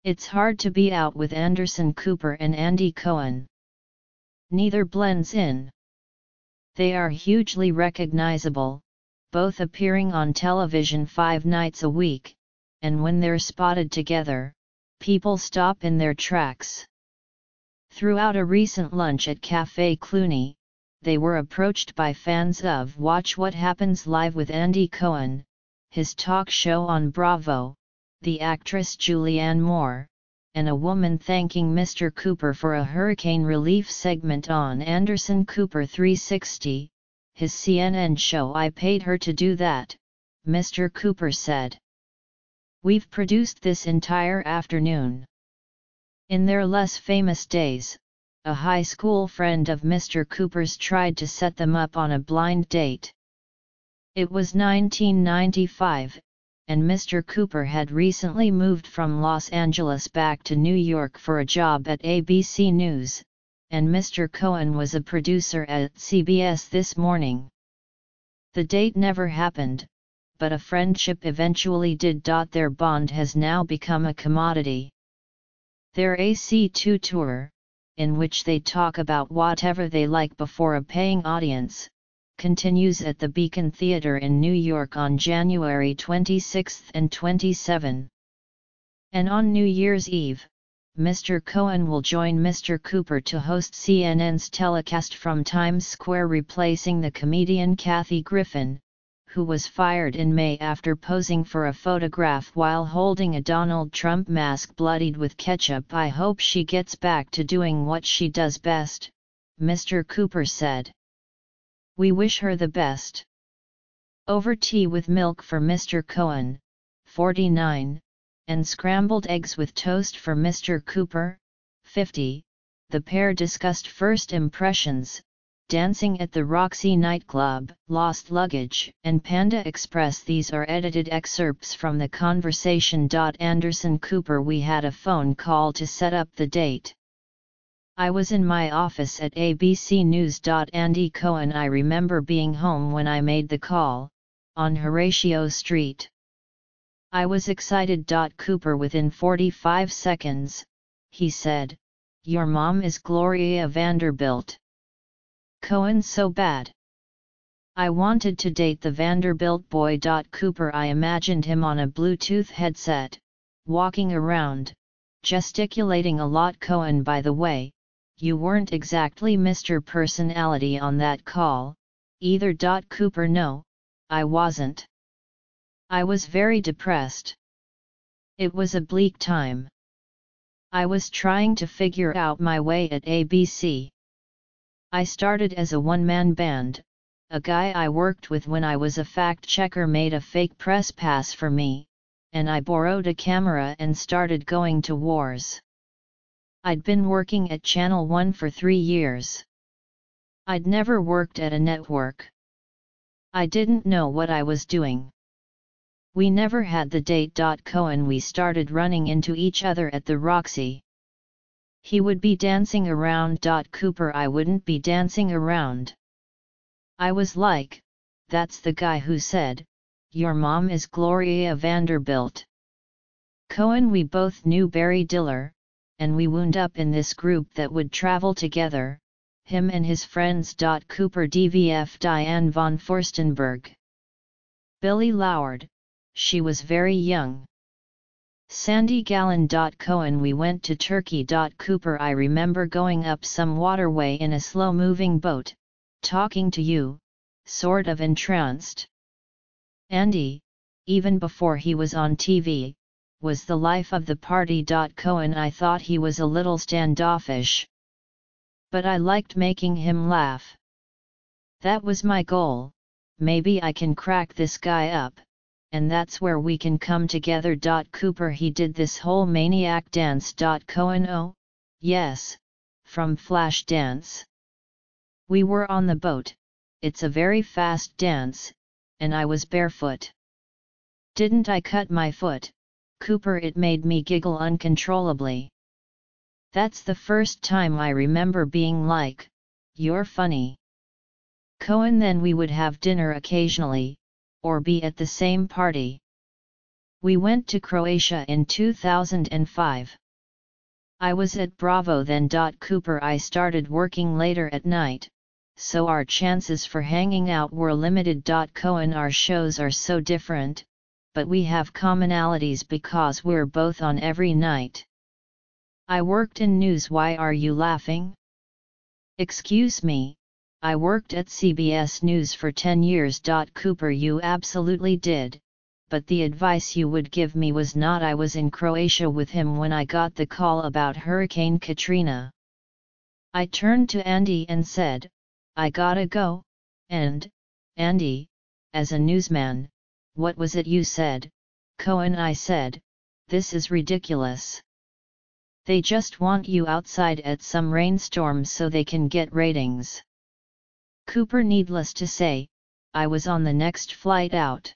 It's hard to be out with Anderson Cooper and Andy Cohen. Neither blends in. They are hugely recognizable, both appearing on television 5 nights a week, and when they're spotted together, people stop in their tracks. Throughout a recent lunch at Café Cluny, they were approached by fans of Watch What Happens Live with Andy Cohen, his talk show on Bravo, the actress Julianne Moore, and a woman thanking Mr. Cooper for a hurricane relief segment on Anderson Cooper 360, his CNN show. "I paid her to do that," Mr. Cooper said. "We've produced this entire afternoon." In their less famous days, a high school friend of Mr. Cooper's tried to set them up on a blind date. It was 1995, and Mr. Cooper had recently moved from Los Angeles back to New York for a job at ABC News, and Mr. Cohen was a producer at CBS This Morning. The date never happened, but a friendship eventually did. Their bond has now become a commodity. Their AC2 tour, in which they talk about whatever they like before a paying audience, continues at the Beacon Theatre in New York on January 26 and 27. And on New Year's Eve, Mr. Cohen will join Mr. Cooper to host CNN's telecast from Times Square, replacing the comedian Kathy Griffin, who was fired in May after posing for a photograph while holding a Donald Trump mask bloodied with ketchup. "I hope she gets back to doing what she does best," Mr. Cooper said. "We wish her the best." Over tea with milk for Mr. Cohen, 49, and scrambled eggs with toast for Mr. Cooper, 50, the pair discussed first impressions, dancing at the Roxy nightclub, lost luggage, and Panda Express. These are edited excerpts from the conversation. Anderson Cooper: "We had a phone call to set up the date. I was in my office at ABC News." Andy Cohen: "I remember being home when I made the call, on Horatio Street. I was excited." Cooper: "Within 45 seconds, he said, 'Your mom is Gloria Vanderbilt.'" Cohen: "So bad. I wanted to date the Vanderbilt boy." Cooper: "I imagined him on a Bluetooth headset, walking around, gesticulating a lot." Cohen: "By the way, you weren't exactly Mr. Personality on that call, either." Cooper: "No, I wasn't. I was very depressed. It was a bleak time. I was trying to figure out my way at ABC. I started as a one-man band. A guy I worked with when I was a fact-checker made a fake press pass for me, and I borrowed a camera and started going to wars. I'd been working at Channel 1 for 3 years. I'd never worked at a network. I didn't know what I was doing. We never had the date." Cohen: "We started running into each other at the Roxy. He would be dancing around." Cooper: "I wouldn't be dancing around. I was like, that's the guy who said, 'Your mom is Gloria Vanderbilt.'" Cohen: "We both knew Barry Diller, and we wound up in this group that would travel together, him and his friends." Cooper: "DVF Diane von Furstenberg. Billy Lowered, she was very young. Sandy Gallon." Cohen: "We went to Turkey." Cooper: "I remember going up some waterway in a slow-moving boat, talking to you, sort of entranced. Andy, even before he was on TV, was the life of the party." Cohen: "I thought he was a little standoffish. But I liked making him laugh. That was my goal, maybe I can crack this guy up, and that's where we can come together." Cooper: "He did this whole maniac dance." Cohen: "Oh, yes, from Flashdance. We were on the boat, it's a very fast dance, and I was barefoot. Didn't I cut my foot, Cooper? It made me giggle uncontrollably. That's the first time I remember being like, 'You're funny.' Cohen: "Then we would have dinner occasionally, or be at the same party. We went to Croatia in 2005. I was at Bravo then. Cooper, I started working later at night, so our chances for hanging out were limited. Cohen, our shows are so different, but we have commonalities because we're both on every night. I worked in news. Why are you laughing? Excuse me, I worked at CBS News for 10 years. Cooper, you absolutely did, but the advice you would give me was not. I was in Croatia with him when I got the call about Hurricane Katrina. I turned to Andy and said, I gotta go, and, Andy, as a newsman, what was it you said? Cohen, I said, this is ridiculous. They just want you outside at some rainstorm so they can get ratings. Cooper, needless to say, I was on the next flight out.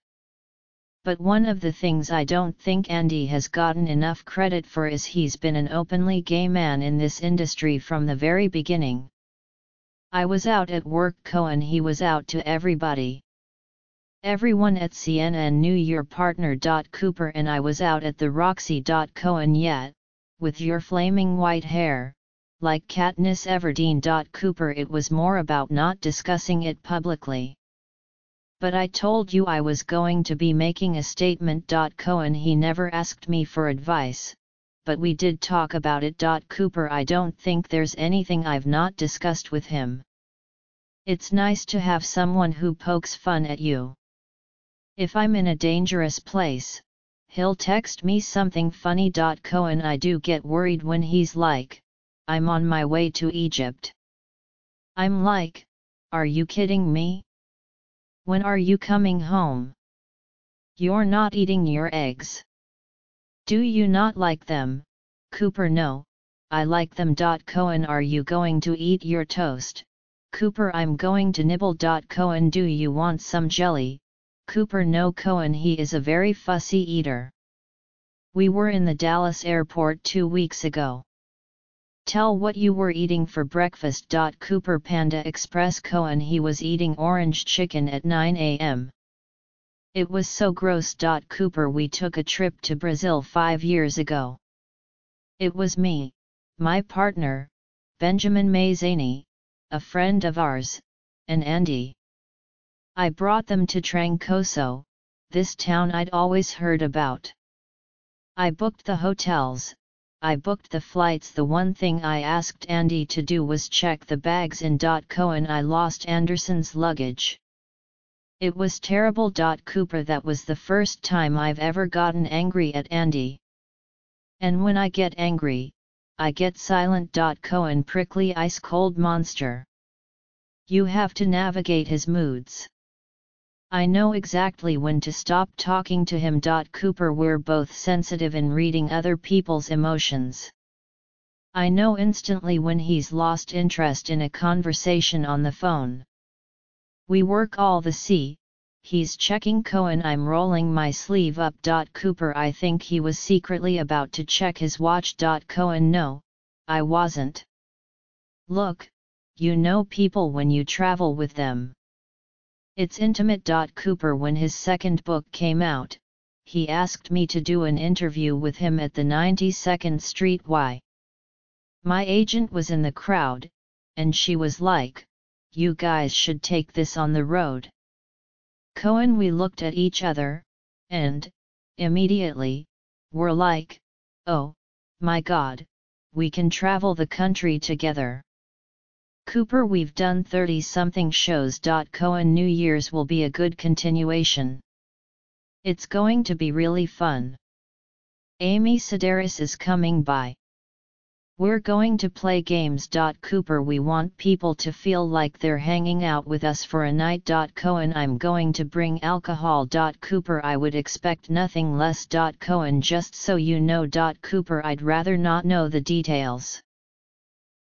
But one of the things I don't think Andy has gotten enough credit for is he's been an openly gay man in this industry from the very beginning. I was out at work, Cohen, he was out to everybody. Everyone at CNN knew your partner. Cooper, and I was out at the Roxy. Cohen, yet, with your flaming white hair, like Katniss Everdeen. Cooper, it was more about not discussing it publicly. But I told you I was going to be making a statement. Cohen, he never asked me for advice, but we did talk about it. Cooper, I don't think there's anything I've not discussed with him. It's nice to have someone who pokes fun at you. If I'm in a dangerous place, he'll text me something funny. Cohen, I do get worried when he's like, I'm on my way to Egypt. I'm like, are you kidding me? When are you coming home? You're not eating your eggs. Do you not like them? Cooper, no, I like them. Cohen, are you going to eat your toast? Cooper, I'm going to nibble. Cohen, do you want some jelly? Cooper, no. Cohen, he is a very fussy eater. We were in the Dallas airport 2 weeks ago. Tell what you were eating for breakfast. Cooper, Panda Express. Cohen, he was eating orange chicken at 9 a.m. It was so gross. Cooper, we took a trip to Brazil 5 years ago. It was me, my partner, Benjamin Mazzani, a friend of ours, and Andy. I brought them to Trancoso, this town I'd always heard about. I booked the hotels, I booked the flights. The one thing I asked Andy to do was check the bags in. Cohen, I lost Anderson's luggage. It was terrible. Cooper, that was the first time I've ever gotten angry at Andy. And when I get angry, I get silent. Cohen, prickly ice cold monster. You have to navigate his moods. I know exactly when to stop talking to him. Cooper, we're both sensitive in reading other people's emotions. I know instantly when he's lost interest in a conversation on the phone. We work all the see, he's checking. Cohen, I'm rolling my sleeve up. Cooper, I think he was secretly about to check his watch. Cohen, no, I wasn't. Look, you know people when you travel with them. It's intimate. Cooper, when his second book came out, he asked me to do an interview with him at the 92nd Street Y. My agent was in the crowd, and she was like, you guys should take this on the road. Cohen, we looked at each other, and, immediately, were like, oh, my God, we can travel the country together. Cooper, we've done 30-something shows. Cohen, New Year's will be a good continuation. It's going to be really fun. Amy Sedaris is coming by. We're going to play games. Cooper, we want people to feel like they're hanging out with us for a night. Cohen, I'm going to bring alcohol. Cooper, I would expect nothing less. Cohen, just so you know. Cooper, I'd rather not know the details.